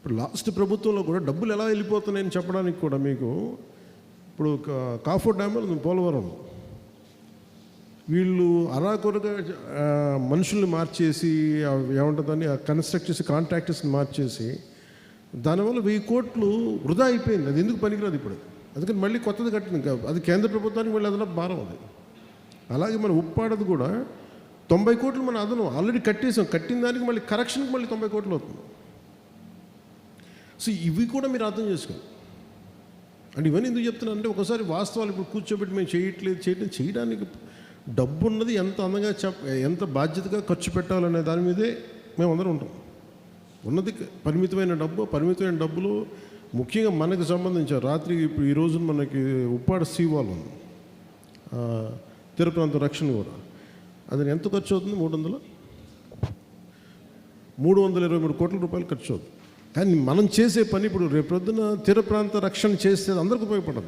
ఇప్పుడు లాస్ట్ ప్రభుత్వంలో కూడా డబ్బులు ఎలా వెళ్ళిపోతున్నాయని చెప్పడానికి కూడా మీకు ఇప్పుడు కాఫర్ డ్యామ్ పోలవరం వీళ్ళు అరాకొరగా మనుషుల్ని మార్చేసి ఏముంటుందని కన్స్ట్రక్ట్ చేసి కాంట్రాక్టర్స్ని మార్చేసి దానివల్ల 1000 కోట్లు వృధా అయిపోయింది. అది ఎందుకు పనికిరాదు ఇప్పుడు. అందుకని మళ్ళీ కొత్తది కట్టింది. అది కేంద్ర ప్రభుత్వానికి మళ్ళీ అదనపు భారం అది. అలాగే మన ఉప్పాడది కూడా 90 కోట్లు మన అదనం ఆల్రెడీ కట్టేసాం. కట్టిన దానికి మళ్ళీ కరెక్షన్కి మళ్ళీ 90 కోట్లు అవుతుంది. సో ఇవి కూడా మీరు అర్థం చేసుకోండి. అంటే ఇవన్నీ ఎందుకు చెప్తున్నానంటే ఒకసారి వాస్తవాలు ఇప్పుడు కూర్చోబెట్టి మేము చేయడానికి డబ్బు ఉన్నది ఎంత అందంగా ఎంత బాధ్యతగా ఖర్చు పెట్టాలనే దాని మీదే మేము అందరం ఉంటాం. ఉన్నది పరిమితమైన డబ్బులు ముఖ్యంగా మనకు సంబంధించిన రాత్రి ఇప్పుడు ఈ రోజు మనకి ఉప్పాడ సీవాల్ ఉంది, తీర ప్రాంత రక్షణ కూడా. అది ఎంత ఖర్చు అవుతుంది? 323 కోట్ల రూపాయలు ఖర్చు అవుతుంది. కానీ మనం చేసే పని ఇప్పుడు రేపు పొద్దున తీర ప్రాంత రక్షణ చేస్తే అందరికీ ఉపయోగపడదు.